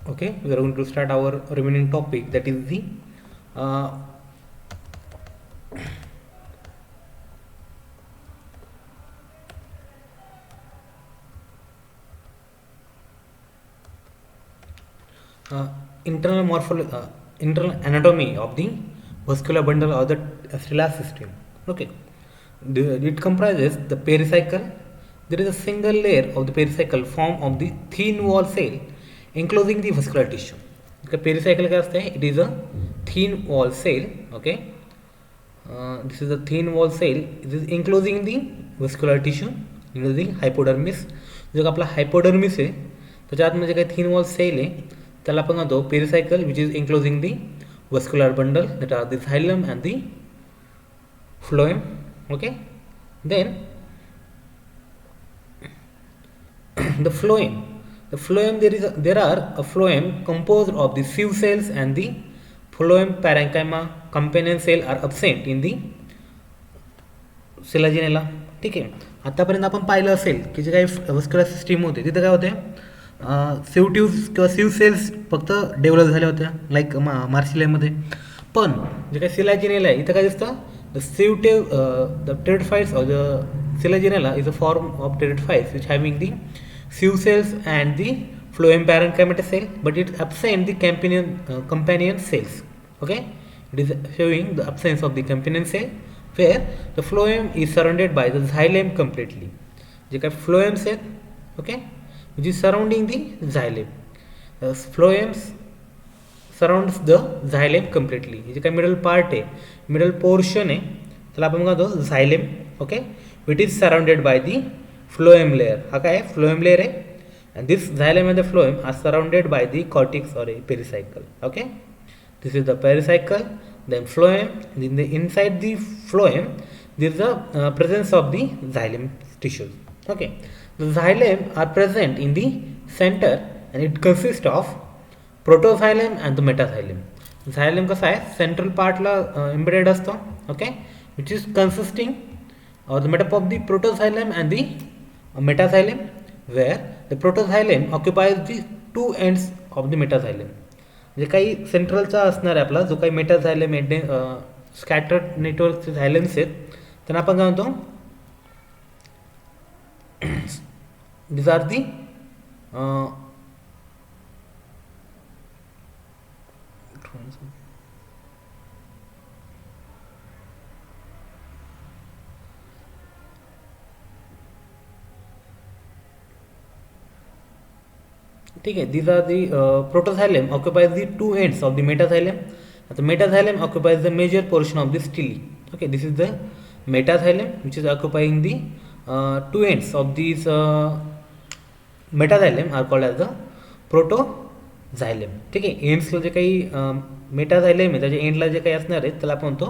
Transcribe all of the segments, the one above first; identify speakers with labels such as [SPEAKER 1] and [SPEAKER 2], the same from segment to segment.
[SPEAKER 1] Okay, we are going to start our remaining topic, that is the uh, uh, internal internal anatomy of the vascular bundle or the stellar system. Okay, it comprises the pericycle. There is a single layer of the pericycle form of the thin wall cell enclosing the vascular tissue. The pericycle क्या असते हैं? It is a thin wall cell. Okay, this is a thin wall cell. It is enclosing the vascular tissue, including hypodermis. जो आपला hypodermis आहे त्याच्या आतमध्ये काही thin wall cell आहे त्याला आपण म्हणतो pericycle, which is enclosing the vascular bundle, that are the xylem and the phloem. Okay, then the phloem. The phloem, there are a phloem composed of the sieve cells and the phloem parenchyma companion cell are absent in the Selaginella. ठीक आहे, आतापर्यंत आपण पाहिलं असेल की जे काही vascular system होते तिथं काय होते, सिवट्यूब्स किंवा सिव सेल्स फक्त डेव्हलप झाल्या होत्या लाईक मार्सिलियामध्ये. पण जे काही सिलाजिनेला आहे इथं काय दिसतं, द सिवटेव the pteridophytes or the selaginella is a form of pteridophytes which having the sieve cells and the phloem parenchyma cell, but it absent the companion cells. Okay, it is showing the absence of the companion cell, where the phloem is surrounded by the xylem completely. जे काय phloems आहेत, okay, which is surrounding the xylem. Phloems surrounds the xylem completely. जे काय middle part आहे, middle portion आहे त्याला आपण म्हणतो xylem. Okay, which is surrounded by the phloem layer. हा काय आहे, phloem layer आहे, and this xylem and the phloem are surrounded by the cortex or a pericycle. Okay, this is the pericycle, then phloem, and in the inside the phloem there is a presence of the xylem tissues. Okay, the xylem are present in the center and it consists of protoxylem and the metaxylem. Xylem कसा आहे, central पार्टला embedded असतो. Okay, which is consisting or the made up of the protoxylem and the metaxylem, where the protoxylem occupies the two ends of the metaxylem. जे काही सेंट्रलचा असणार आहे आपला जो काही मेटाझायलेम आहे, स्कॅटर्ड नेटवर्कचे झायलेम्स आहेत त्यांना आपण काय म्हणतो, दिस आर दी ठीक आहे, these are the protoxylem occupies the two ends of the metaxylem. The metaxylem occupies the major portion of the stele. Okay, this is the metaxylem which is occupying the two ends of these metaxylem are called as the protoxylem. ठीक आहे, एंड्सला जे काही मेटाझायलेम आहे त्याच्या एंडला जे काही असणार आहे त्याला आपण म्हणतो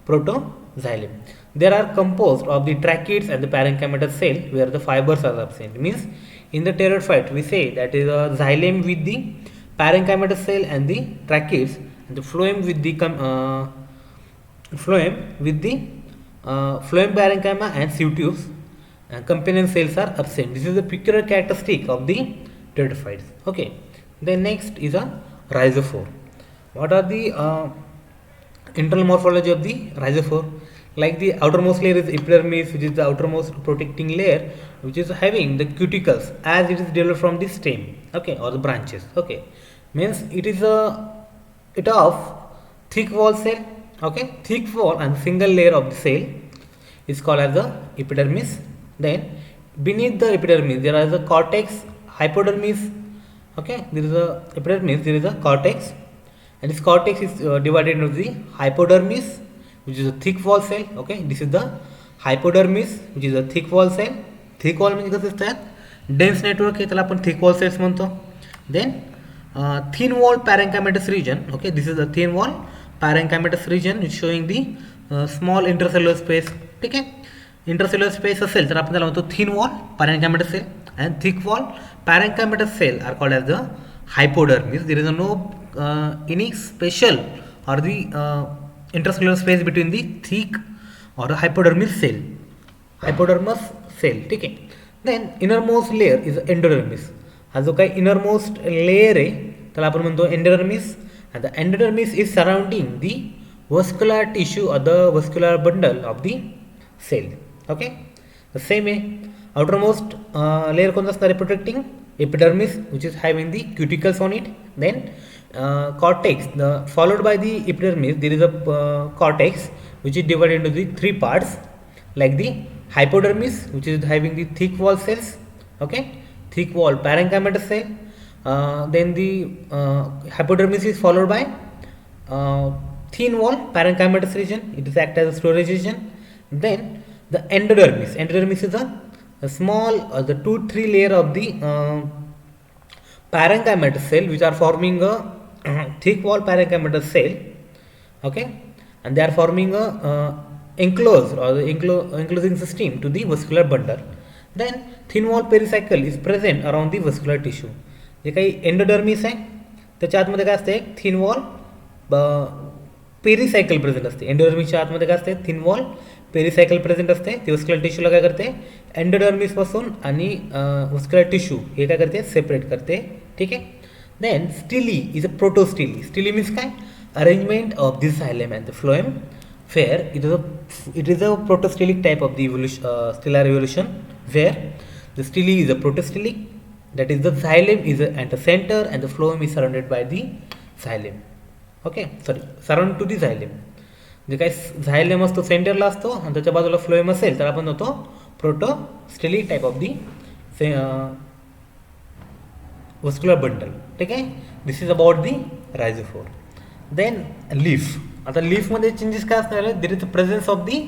[SPEAKER 1] protoxylem. There are composed of the tracheids and the parenchymatous cell where the fibers are absent. Means in the pteridophyte we say that is a xylem with the parenchymatous cell and the tracheids, and the phloem with the phloem parenchyma and sieve tubes, and companion cells are absent. This is the peculiar characteristic of the pteridophytes. Okay, then next is a rhizophore. What are the internal morphology of the rhizophore? Like the outermost layer is epidermis, which is the outermost protecting layer, which is having the cuticles as it is developed from the stem. Okay, or the branches. Okay, means it is it of thick wall cell. Okay, thick wall and single layer of the cell is called as the epidermis. Then beneath the epidermis there is a cortex, hypodermis. Okay, there is a epidermis, there is a cortex, and this cortex is divided into the hypodermis, which is a thick wall cell. Okay, this is the hypodermis, which is a thick wall cell. Thick wall म्हणजे कसं असतात, dense network आहे त्याला आपण thick wall cells म्हणतो. Then thin wall parenchymatous region. Okay, this is a thin wall parenchymatous region is showing the small intercellular space. ठीक आहे, intercellular space असेल तर आपण त्याला म्हणतो thin wall parenchymatous cell, and thick wall parenchymatous cell are called as the hypodermis. There is no any special or the intercellular space between the thick or the hypodermis cell. Hypodermis cell. ठीक आहे. Then innermost layer is endodermis. हा जो काही innermost layer आहे त्याला आपण म्हणतो endodermis. And the endodermis is surrounding the vascular tissue or the vascular bundle of the cell. Okay, the same आहे. outermost layer कोणतं असणार आहे protecting? Epidermis which is having the cuticles on it. Then cortex, followed by the epidermis there is a cortex which is divided into the three parts, like the hypodermis which is having the thick wall cells. Okay, thick wall parenchymatous cell. Then the hypodermis is followed by thin wall parenchymatous region, it is act as a storage region. Then the endodermis is a small the 2-3 layer of the parenchymatous cell which are forming a thick wall parenchymatous cell. Okay, and they are forming a enclosed or the enclosing system to the vascular bundle. Then thin wall pericycle is present around the vascular tissue. जे काही endodermis आहे त्याच्या आतमध्ये काय असते? Thin wall pericycle present असते. एंडोडर्मिसच्या आतमध्ये काय असते? थिन वॉल पेरिसायकल प्रेझेंट असते. ते वस्क्युलर टिश्यूला काय करते? एंडोडर्मिसपासून आणि वस्क्युलर टिश्यू हे काय करते? सेपरेट करते. ठीक आहे. Then stele is a protostele. Stele means काय? Arrangement of this xylem and the phloem fair. It is a protostelic type of the evolution, stelar evolution, where the stele is a protostelic. That is the xylem is at the center and the phloem is surrounded by the xylem. Okay, sorry, surround to the xylem. जे काही झायलेम असतो सेंटरला असतो आणि त्याच्या बाजूला phloem असेल तर आपण म्हणतो protostele type of the vascular bundle. ठीक आहे. This is about the rhizophore. Then leaf. आता लीफमध्ये चेंजेस काय असणार आहे? There is the presence of the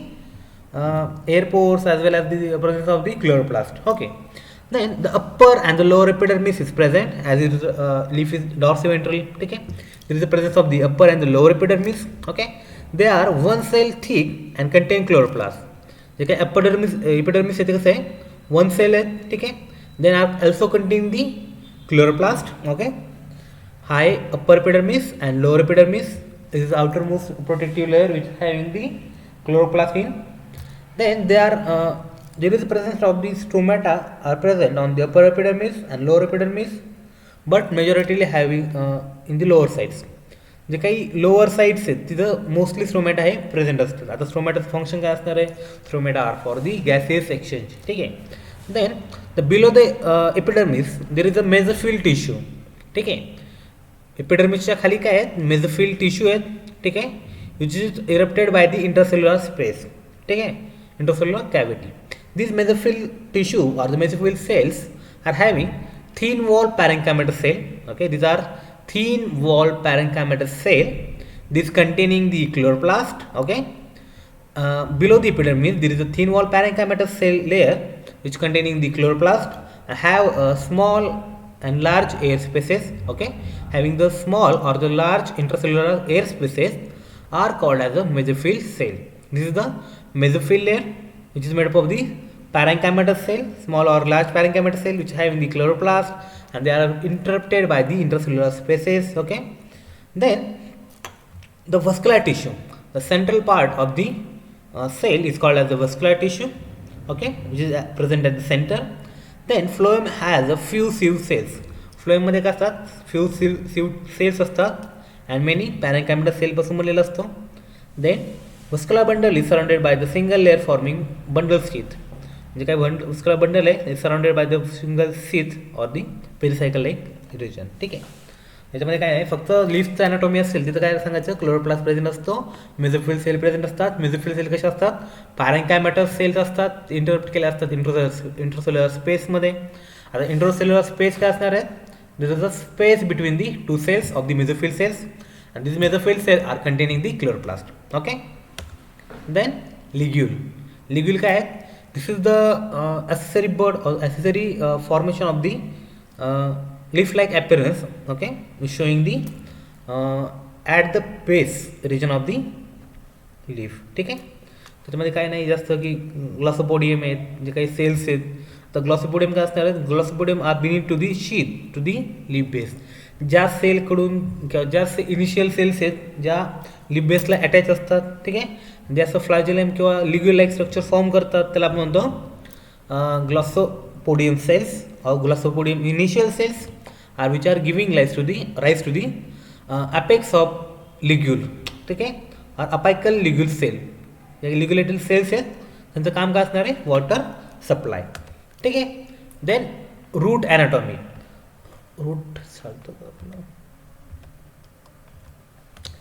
[SPEAKER 1] air pores as well as the presence of the chloroplast. Okay. Then the upper and the lower epidermis is present as it is leaf is dorsiventral. Okay, there is the presence of the upper and the lower epidermis. Okay, they are one cell thick and contain chloroplast. जे काय epidermis येते कसं आहे? one cell आहे. ठीक आहे. Then are also contain the chloroplast. Okay, high upper epidermis and lower epidermis. This is the outermost protective layer which is having the chloroplast in. Then they are there is presence of the stomata are present on the upper epidermis and lower epidermis, but majority having in the lower sides. जे काही lower sides आहेत तिथं mostly स्ट्रोमॅटा हे present असतात. आता स्ट्रोमॅटाचं function काय असणार आहे? Stomata are for the gaseous exchange. ठीक आहे. Then the below the epidermis there is a mesophyll tissue. ठीक आहे. एपिडर्मिसच्या खाली काय आहेत? मेझोफिल टिश्यू आहेत. ठीक आहे. Which is erupted by the intercellular space. ठीक आहे. Intercellular cavity. These mesophyll tissue or the mesophyll cells are having thin wall parenchymatous cell. Okay, these are thin wall parenchymatous cell. This containing the chloroplast. Okay, below the epidermis there is a thin wall parenchymatous cell layer which containing the chloroplast and have small and large air spaces. Okay, having the small or the large intracellular air spaces are called as a mesophyll cell. This is the mesophyll layer which is made up of the parenchymatous cell, small or large parenchymatous cell which have in the chloroplast and they are interrupted by the intracellular spaces. Okay. Then the vascular tissue, the central part of the cell is called as the vascular tissue. Okay, which is present at the center. Then phloem has a few sieve cells. Phloem मध्ये काय असतात? few sieve cells असतात and many parenchymatous cell पासून बनलेला असतो. Then vascular bundle is surrounded by the single layer forming bundle sheath. जे काही vascular bundle आहे surrounded by the single sheath or the pericycle like region. ठीक आहे. याच्यामध्ये काय आहे? फक्त लीफचं अॅनाटॉमी असेल तिथं काय सांगायचं? क्लोरोप्लास्ट प्रेझेंट असतो, मेझोफिल सेल प्रेझेंट असतात. मेझोफिल सेल कशा असतात? पॅरेंकायमॅटस सेल्स असतात, इंटरप्ट केल्या असतात इंट्रोसेल्युलर स्पेसमध्ये. आता इंट्रोसेल्युलर स्पेस काय असणार आहे? This is a space between the two cells of the mesophyll cells and these mesophyll cells are containing the chloroplast. Okay. Then ligule काय आहे? This is the accessory bud or accessory formation of the leaf-like appearance. Okay, is showing the at the base region of the leaf. ठीक आहे. त्याच्यामध्ये काय नाही जास्त की ग्लॉसोपोडियम आहेत जे काही सेल्स आहेत. तर ग्लॉसोपोडियम काय असणार आहे? Glossopodium are beneath to the sheath to the leaf base. ज्या सेलकडून किंवा ज्या इनिशियल सेल्स आहेत ज्या लिप बेसला अटॅच असतात. ठीक आहे. जे असं फ्लॅजेलम किंवा लिग्युल लाईक स्ट्रक्चर फॉर्म करतात त्याला आपण म्हणतो ग्लॉसोपोडियम सेल्स. और glossopodium initial cells are which are giving rise to the apex of ligule. ठीक आहे, और apical ligule cell, ligulated cells आहेत, त्यांचं काम काय असणार आहे, वॉटर सप्लाय. ठीक आहे. Then root anatomy. रूट चालतं का आपलं,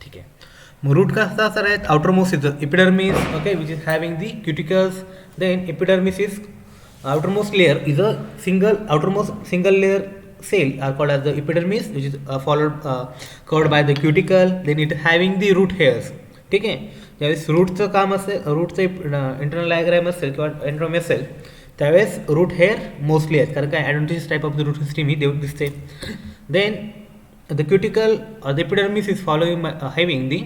[SPEAKER 1] ठीक आहे. मग रूट का असणार आहेत, outer most is epidermis, okay, which is having the cuticles. Then epidermis is outermost layer is a single layer cell are called as the epidermis, which is covered by the cuticle. Then it having the root hairs. ठीक आहे. ज्यावेळेस रूटचं काम असेल, रूटचं internal diagram असेल किंवा एंड्रोम असेल, त्यावेळेस root hair mostly आहेत, कारण काय advantage type of the root system ही दिसते. Then the cuticle the epidermis is having the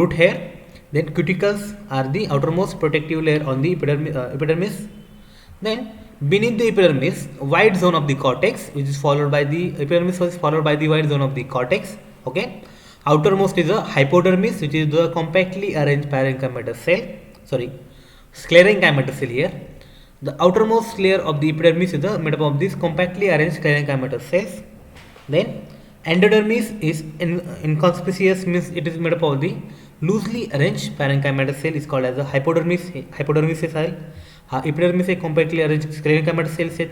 [SPEAKER 1] root hair. Then cuticles are the outermost protective layer on the epidermis. Then beneath the epidermis, wide zone of the cortex, which is followed by the epidermis was followed by the wide zone of the cortex. Okay. Outermost is a hypodermis, which is the compactly arranged parenchymatous cell. Sorry, sclerenchymatous cell here. The outermost layer of the epidermis is made up of these compactly arranged sclerenchymatous cells. Then endodermis is inconspicuous, means it is made up of the loosely arranged parenchymatous cell, is called as the hypodermis cell. हा epidermis एक compactly arranged sclerenchymatous cells आहेत.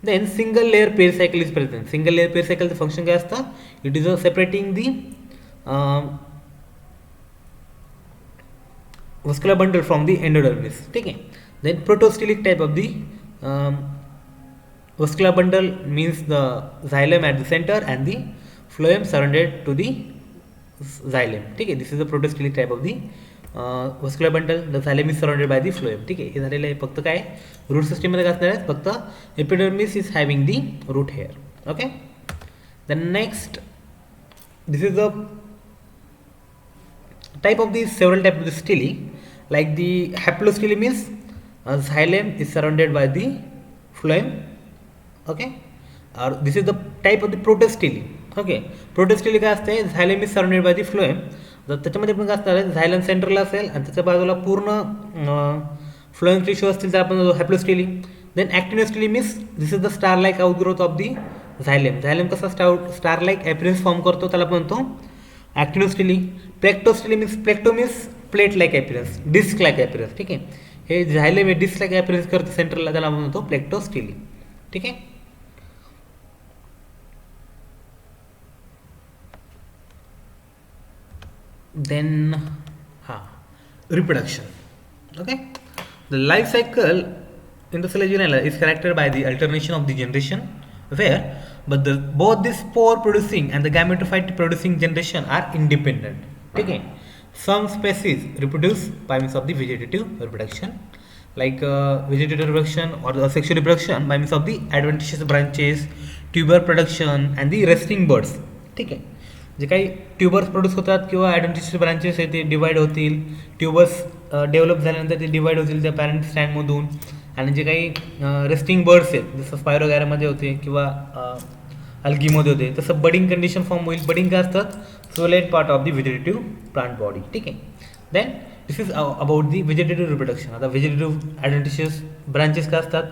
[SPEAKER 1] Then single layer pericycle is present. Single layer पेरिसायकलचं function काय असतं, it is separating the vascular bundle from the endodermis. ठीक आहे. Then protostelic type of the vascular bundle means the xylem at the center and the phloem surrounded to the xylem. ठीक आहे. This is the protostelic type of the vascular bundle. The xylem is surrounded by the phloem. ठीक आहे. हे झालेलं आहे. फक्त काय root सिस्टीममध्ये काय असणार आहे, फक्त epidermis is having the root hair. Okay. The next, this is the type of these several type of the stele, like the haplostele means xylem is surrounded by the phloem. Okay. Or this is the type of the protostele. Okay. Protostele काय असते, xylem is surrounded by the phloem. तर त्याच्यामध्ये पण काय असणार आहे, झायलम सेंटरला असेल आणि त्याच्या बाजूला पूर्ण फ्लोएम टिश्यू असतील, तर आपण haplostele. Then actinostele means this is the star like outgrowth of the xylem. Xylem कसा स्टार लाईक ॲपियरन्स फॉर्म करतो, त्याला आपण म्हणतो actinostele. Plectostele means plecto means plate like appearance, disc like appearance. ठीक आहे. हे झायलेम हे डिस्क लाईक ॲपियरन्स करतो सेंटरला, त्याला आपण म्हणतो प्लेक्टोस्टेली. ठीक आहे. Then reproduction. Okay. The life cycle in the Selaginella is characterized by the alternation of the generation, where both the spore producing and the gametophyte producing generation are independent. Okay. Some species reproduce by means of the vegetative reproduction, like vegetative reproduction or the sexual reproduction by means of the adventitious branches, tuber production and the resting buds. ठीक आहे. जे काही tubers produce होतात किंवा ॲडव्हेंटिशियस branches आहेत ते divide होतील, tubers develop झाल्यानंतर ते डिवाईड होतील त्या पॅरेंट स्टँडमधून, आणि जे काही रेस्टिंग बर्ड्स आहेत जसं स्पायरोगॅरामध्ये होते किंवा अल्गीमध्ये होते, तसं बडिंग कंडिशन फॉर्म होईल. बडिंग काय असतात, सोलेट part of the vegetative plant body. ठीक आहे. Then this is about the vegetative reproduction. आता व्हेजिटेटिव्ह ॲडव्हेंटिशियस ब्रांचेस काय असतात,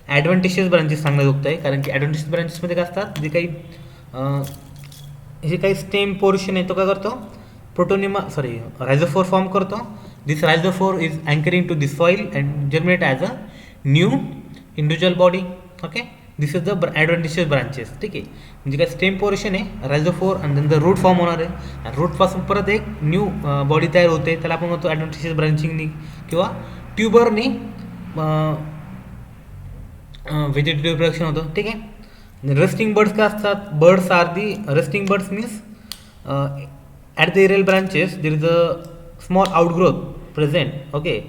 [SPEAKER 1] ॲडव्हेंटिशियस ब्रांचेस सांगण्यात होत आहे, कारण की ॲडव्हेंटिशियस ब्रांचेसमध्ये काय असतात, जे काही स्टेम पोर्शन आहे तो काय करतो, रायझोफोर फॉर्म करतो. This rhizophore is anchoring to the soil and germinate as a new individual body. Okay. This is the adventitious branches. ठीक आहे. म्हणजे काय स्टेम पोर्शन आहे रायझोफोर, आणि नंतर रूट फॉर्म होणार आहे, आणि रूटपासून परत एक न्यू बॉडी तयार होते, त्याला आपण म्हणतो ॲडव्हेंटिशियस ब्रांचिंगनी किंवा ट्यूबरनी व्हेजिटेटिव्ह रिप्रोडक्शन होतं. ठीक आहे. रेस्टिंग बर्ड्स काय असतात, buds are the resting buds means at the aerial branches there is a small outgrowth present. Okay.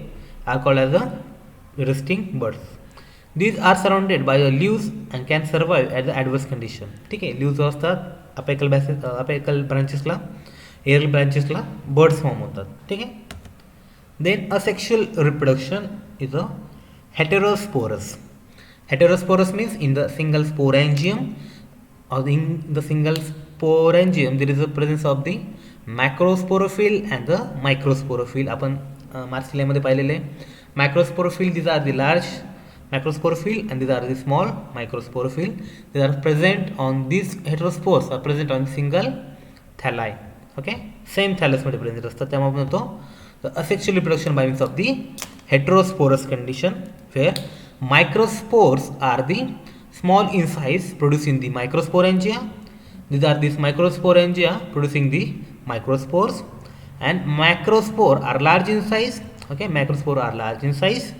[SPEAKER 1] Are called as a resting buds. These are surrounded by a leaves and can survive at the adverse condition. ठीक आहे. Leaves असतात apical ब्रांचेसला, एरियल ब्रांचेसला buds form होतात. ठीक आहे. Then asexual reproduction is a heterosporous. Heterosporous means in the single sporangium or in the single sporangium there is a presence of the macrosporophyll and the microsporophyll. आपण मार्सिलियामध्ये पाहिलेले मॅक्रोस्पोरोफिल, these are the large macrosporophyle, and these are the small microsporophyle. They are present on these heterospores are present on single thalli. Okay, same thallus मध्ये present असतात. त्यामुळे आपण म्हणतो the asexual reproduction by means of the heterosporous condition, where microspores are the small in size producing the microsporangia. These are these microsporangia producing the microspores, and macrospore are large in size. Okay, macrospore are large in size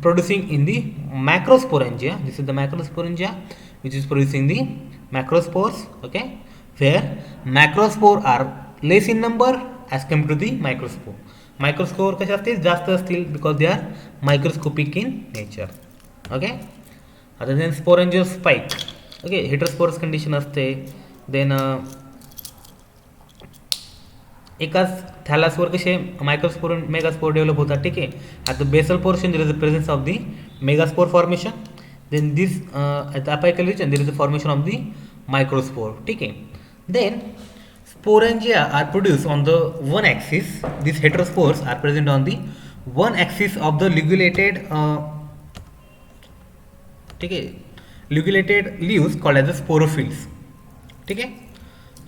[SPEAKER 1] producing in the macrosporangia. This is the macrosporangia which is producing the macrospores. Okay, where macrospore are less in number as compared to the microspore. Microspore कसे असतील, जास्त असतील because they are microscopic in nature. Okay, आता then sporangial spike. Okay, heterosporous condition असते. then एकाच थॅलासवर कसे microspore megaspore develop होतात. ठीक आहे, at the basal portion there is the presence of the megaspore formation. Then this at the apical region there is the formation of the microspore. ठीक आहे, then sporangia are produced on the one axis. These heterospores are present on the one axis of the ligulated ठीक आहे, ligulated leaves called as the sporophylls. ठीक आहे,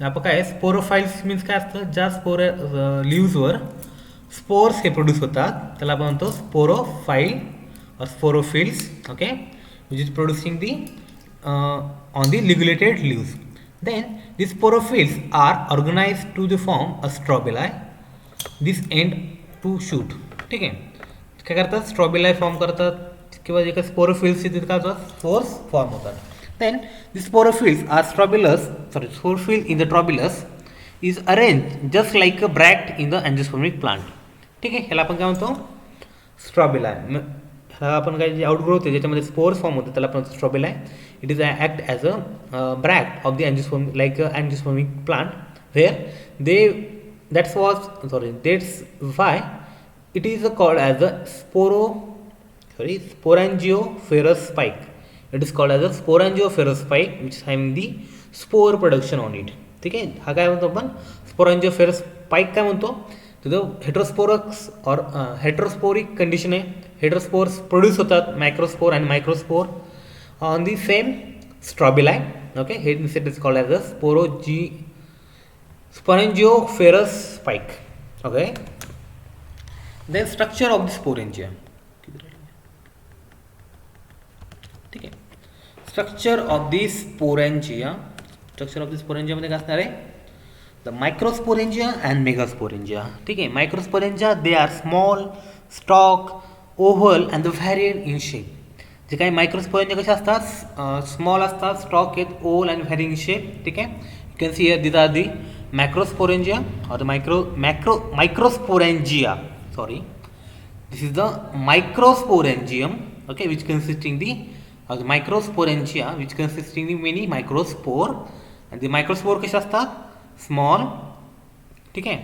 [SPEAKER 1] आपण काय स्पोरोफाइल्स means काय असतं, ज्या लिव्हजवर स्पोर्स हे प्रोड्यूस होतात त्याला आपण म्हणतो स्पोरोफाइल और sporophylls. Okay, which is producing the on the ligulated leaves. Then these sporophylls are organized to the form a strobili. This end to shoot. ठीक आहे, काय करतात, स्ट्रॉबिलाई फॉर्म करतात किंवा जे काही स्पोरोफिल्स तिथे काय होतात, स्पोर्स फॉर्म होतात. Then the sporophylls are sporophyle in the trobilus is arranged just like a bract in the angiospermic plant. ठीक आहे, ह्याला आपण काय म्हणतो, स्ट्रॉबिलाई. ह्याला आपण काय जे आउटग्रोथ आहे ज्याच्यामध्ये स्पोर्स फॉर्म होते त्याला आपण स्ट्रॉबिलाई. It is act as a bract of the angiosperm, like a angiospermic plant, where that's why it is called as a sporangioferous spike. It is called as a sporangioferous spike which is having the spore production on it. ठीक आहे, हा काय म्हणतो आपण sporangioferous spike काय म्हणतो, तिथं हेट्रोस्पोरक्स और हेट्रोस्पोरिक कंडिशन आहे. हेट्रोस्पोर्स प्रोड्यूस होतात मॅक्रोस्पोर आणि microspore on the same strobili. Okay, here it is called as a sporangioferous spike. Okay, then structure of the sporangia. ठीक आहे, structure of the sporangia. Structure of the sporangia मध्ये काय असणार आहे, the मायक्रोस्पोरेंजिया and megasporangia. ठीक आहे, microsporangia they are small, stalk, oval and the varied in shape. जे काही मायक्रोस्पोरेंजिया कसे असतात, स्मॉल असतात, स्टॉक आहेत, ओव्हल अँड व्हॅरिंग शेप. ठीक आहे, you can see here this are the macrosporangia or the microsporangia. Sorry, this is the microsporangium. Okay, which consisting the microsporangia which consisting the many microspore, and the microspore कसे असतात, small. ठीक आहे,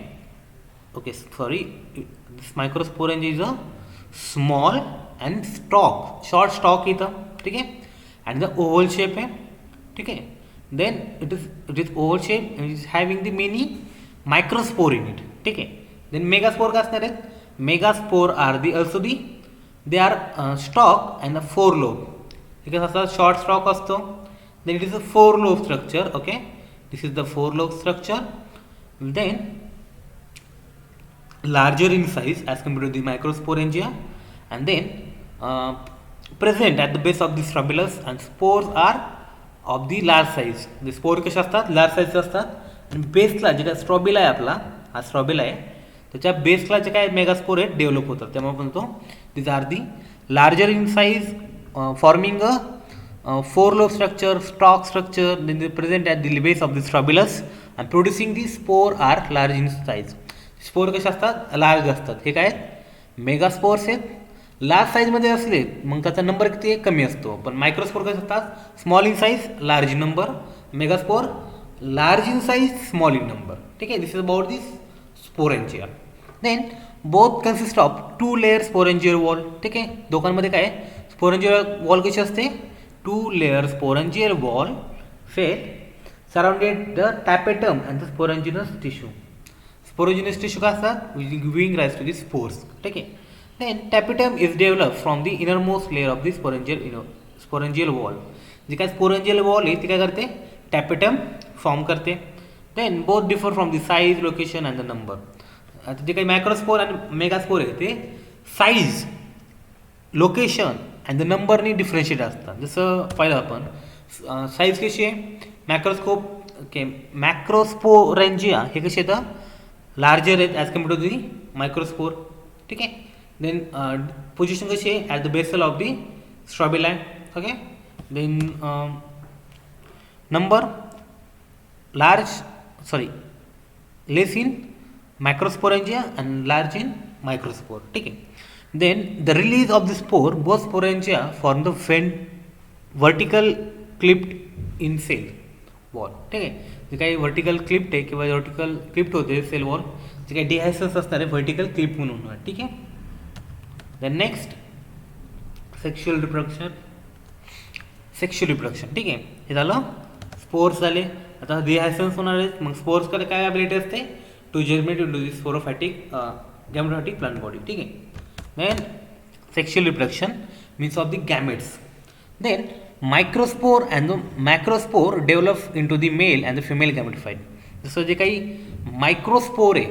[SPEAKER 1] okay, sorry, this microsporangia is a small and stalk, short stalk इथं. ठीक आहे, and the oval shape आहे. ठीक आहे, then it is oval shape and it is having the many microspore in it. ठीक आहे, then megaspore काय असणार आहेत, megaspore are the also the they are stalk and the four lobe. ठीक आहे, असं short stalk असतो. then it is a four lobe structure. Okay, this is the four lobe structure. then larger in size as compared to the microsporangia, and then present at the base of the strobulus, and spores are of the large size. म्हणजे spore कसे असतात, large साईजचे असतात. आणि बेसला जे काय strobila आहे आपला, हा स्ट्रॉबिला आहे, त्याच्या बेसला जे काय मेगास्पोर आहेत डेव्हलप होतात. त्यामुळे म्हणतो this are the larger in size, forming a four lobe structure, stalk structure, present at the base of the strobilus and producing the spore are large in size. Spore कसे असतात, large असतात. हे काय megaspores आहेत, large साईजमध्ये असले मग त्याचा number किती आहे, कमी असतो. पण मायक्रोस्पोर कसे असतात, small in size, large in number. Megaspore large in size, small in number. ठीक आहे, this is about this sporangia. Then both consist of 2 layer sporangial wall. ठीक आहे, दोघांमध्ये काय स्पोरेंजियल वॉल कशी असते, 2 layer sporangial wall fell surrounded the tapetum and the sporogenous tissue. Sporogenous tissue काय असतात, giving rise to the spores. ठीक आहे, Then tapetum is developed from the innermost layer of the sporangial wall. जी काय sporangial wall आहे ती काय करते tapetum form करते. Then both differ from the size location and the number. आता जे काही मॅक्रोस्पोर आणि मेगास्पोर आहे ते साईज लोकेशन अँड द नंबरनी डिफरन्शिएट असतात. जसं पाहिलं आपण साईज कशी आहे मॅक्रोस्पोरेंजिया हे कसे येतं लार्जर आहेत as compare to the microspore. ठीक आहे. देन पोझिशन कशी आहे at the basal of the strobili. Okay. Then number less in macrosporangia and large in microspore. ठीक आहे. Then the release of the spore both sporangia form the vertical clipped in cell wall. ठीक आहे. जे काही vertical क्लिप्ट आहे किंवा vertical क्लिप्ट होते cell wall जे काही डिहायसन्स असणार आहे व्हर्टिकल क्लिप म्हणून. ठीक आहे. Then next sexual reproduction. ठीक आहे. हे झालं स्पोर्स झाले. आता डिहायसन्स होणार आहेत मग स्पोर्सकडे काय ॲबिलिटी असते to germinate into the sporophytic gametophytic plant body. ठीक आहे. Then sexual reproduction means of the gametes. Then microspore and the macrospore develop into the male and the female gametophyte. जसं जे काही मायक्रोस्पोर आहे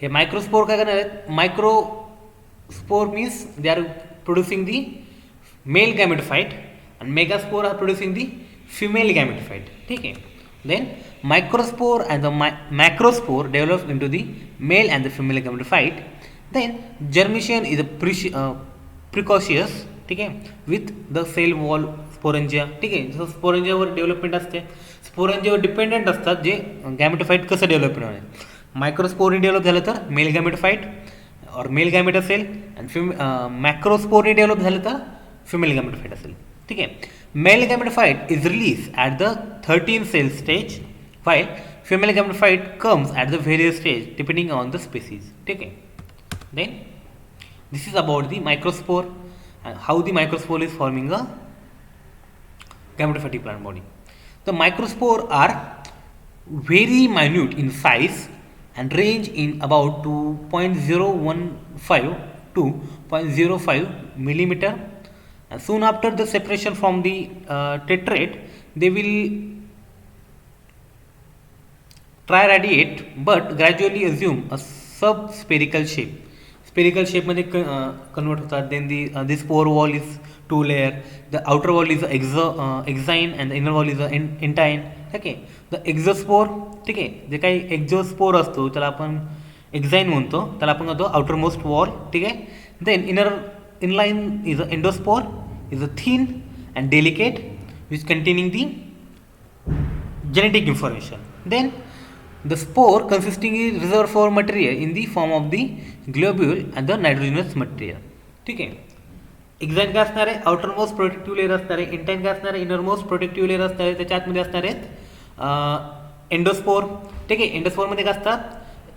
[SPEAKER 1] हे मायक्रोस्पोर काय करणार आहेत microspore means they are producing the male gametophyte and megaspore are producing the female gametophyte. ठीक है. Then microspore and the macrospore develop into the male and the female gametophyte. Then germination is a precocious. ठीक है. With the cell wall sporangia. ठीक है. जसं sporangia वर development असते sporangia were dependent असतात जे गॅमेटोफाइट कसं डेव्हलप होणार आहे. मायक्रोस्पोरने डेव्हलप झालं तर मेल गॅमेटोफाइट और मेल गॅमेट असेल आणि मॅक्रोस्पोरने डेव्हलप झालं तर फिमेल गॅमेटोफाइट असेल. ठीक आहे. Male gametophyte is release at the 13 cell stage while female gametophyte comes at the various stage depending on the species. ठीक आहे. Then this is about the microspore and how the microspore is forming a gametophytic plant body. The microspore are very minute in size and range in about 2.015 to 0.05 millimeter. And soon after the separation from the tetrate, they will triradiate but gradually assume a subspherical shape. Spherical shape मध्ये convert होतात. Then the spore wall is 2 layer. The outer wall is exine and the inner wall is entine. ठीक आहे. The exospore. ठीक आहे. जे काही exospore असतो त्याला आपण exine म्हणतो. त्याला आपण म्हणतो outer most wall. ठीक आहे. Then inline is an endospore, is a thin and delicate which containing the genetic information. Then the spore consisting is reservoir material in the form of the globule and the nitrogenous material. ठीक आहे. Exine काय असणार आहे outer most protective layer असणार आहे. इंटाईन काय असणार आहे इनर मोस्ट प्रोटेक्टिव्ह लेअर असणार आहे. त्याच्या आतमध्ये असणार आहेत एंडोस्पोर. ठीक आहे. एंडोस्पोरमध्ये काय असतात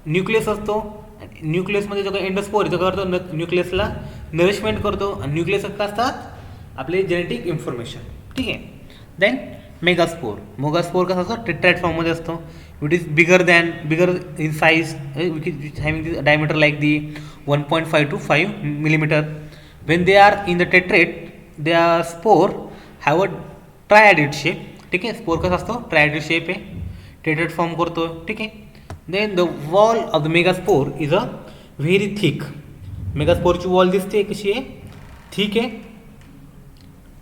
[SPEAKER 1] न्यूक्लियस असतो. न्यूक्लियसमध्ये जो काही एंडोस्पोर आहे तो काय करतो न्यूक्लियसला नरिशमेंट करतो आणि न्यूक्लियस काय असतात आपले जेनेटिक इन्फॉर्मेशन. ठीक आहे. देन मेगास्पोर कसा असतो टेट्राइड फॉर्ममध्ये असतो. It is bigger in size having diameter like the 1.5 to 5 millimeter. When they are in the tetrad they are spore have a triradiate shape. ठीक आहे. स्पोर कसा असतो ट्रायडिड शेप आहे टेट्रेट फॉर्म करतो. ठीक आहे. Then the wall of the megaspore is a very thick. मेगास्पोरची wall दिसते कशी आहे थिक आहे.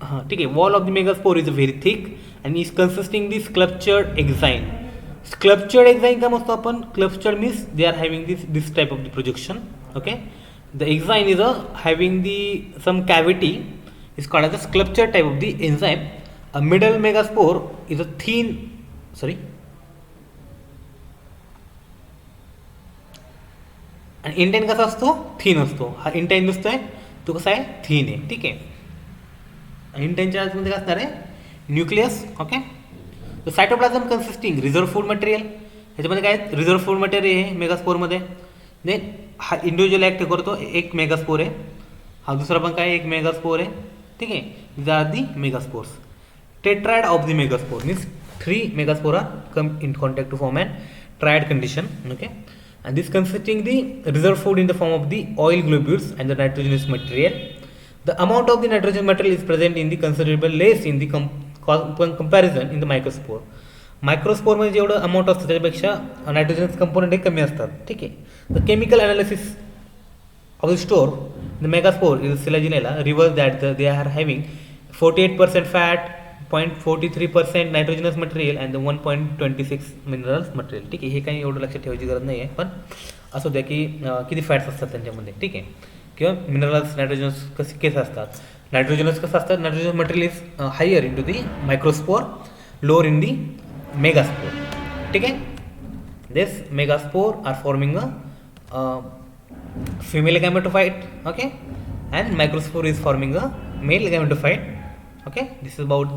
[SPEAKER 1] हां ठीक आहे. Wall of the megaspore is a very thick and is consisting the sculptured exine. Sculptured exine काय म्हणतो आपण sculptured means they are having this type of the projection. Okay. The exine is having the some cavity is called as a sculptured type of the enzyme. A middle megaspore is a thin आणि intine कसा असतो थीन असतो. हा इंटेन दिसतोय तो कसा आहे थीन आहे. ठीक आहे. इंटेनच्या आतमध्ये काय असणार आहे न्यूक्लियस. ओके. तर cytoplasm consisting reserve food material. ह्याच्यामध्ये काय रिझर्व्ह फूड मटेरियल आहे मेगास्पोरमध्ये. देन हा इंडिव्हिज्युअल ॲक्ट करतो एक मेगास्पोर आहे. हा दुसरा पण काय एक मेगास्पोर आहे. ठीक आहे. These are the megaspores. Tetrad of the megaspore means 3 megaspore are come in contact to form and triad condition. Okay. and this consisting the reserve food in the form of the oil globules and the nitrogenous material. The amount of the nitrogen material is present in the considerable less in the comparison in the microspore. Microspore मध्ये जेवढं amount असतं त्याच्यापेक्षा nitrogenous component हे कमी असतात. ठीक आहे. The chemical analysis of the store, the megaspore is Silaginella reveals that they are having 48% fat, 0.43% nitrogenous material and the 1.26 minerals material. ठीक आहे. हे काही एवढं लक्षात ठेवायची गरज नाही आहे, पण असू द्या की किती फॅट्स असतात त्यांच्यामध्ये. ठीक आहे. किंवा मिनरल्स नायट्रोजनस कसे असतात. नायट्रोजनस कसं असतात, nitrogenous material is higher in to the microspore, lower in the megaspore. ठीक आहे. This megaspore are forming a female gametophyte, okay, and microspore is forming a male gametophyte. Okay, this is about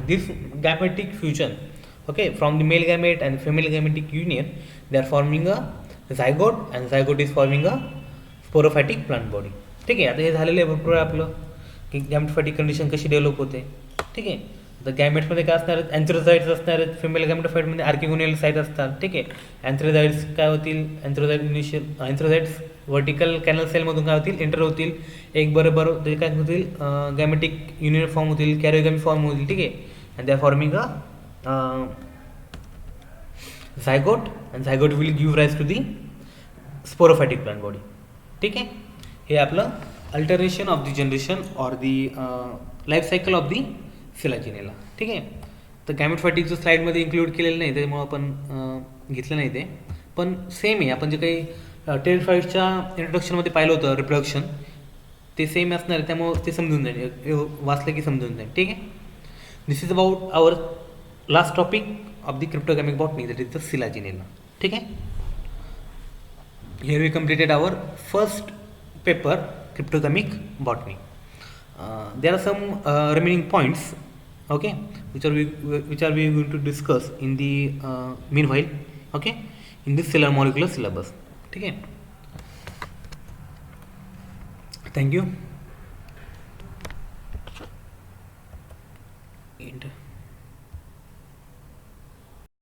[SPEAKER 1] this gametic fusion. Okay, from the male gamete and female gametic union they are forming a zygote, and zygote is forming a sporophytic plant body. ठीक आहे. आता हे झालेलं आहे भरपूर आपलं की गॅमेटोफायटिक condition कशी develop होते. ठीक आहे. तर गॅमेट्समध्ये काय असणार आहेत, अँथ्रोझाइट्स असणार आहेत. फिमेल गॅमेटोफाइटमध्ये आर्किगोनियल साईट असतात. ठीक आहे. अँथ्रोझाइट्स काय होतील, अँथ्रोझाइट्स वर्टिकल कॅनल सेलमधून काय होतील, एंटर होतील. एक बरोबर ते काय होतील, गॅमेटिक युनियन फॉर्म होतील, कॅरिओगॅमी फॉर्म होतील. ठीक आहे. And they are forming a zygote, and zygote will give rise to the sporophytic plant body. ठीक आहे. हे आपलं alteration of the generation or the life cycle of the selaginella. ठीक आहे. तर गॅमेटोफायटिक जो स्लाईडमध्ये इन्क्लूड केलेलं नाही त्याच्यामुळं आपण घेतलं नाही ते, पण सेम आहे. आपण जे काही टेरिफाईडच्या इंट्रोडक्शनमध्ये पाहिलं होतं रिप्रोडक्शन, ते सेम असणार आहे. त्यामुळं ते समजून जाईल, वाचलं की समजून जाईल. ठीक आहे. This is about our last topic of the cryptogamic botany, that is the selaginella. ठीक आहे. Here we completed our first paper cryptogamic botany. There are some remaining points, okay, which are we going to discuss in the meanwhile, okay, in this cellular molecular syllabus. ठीक है. Thank you.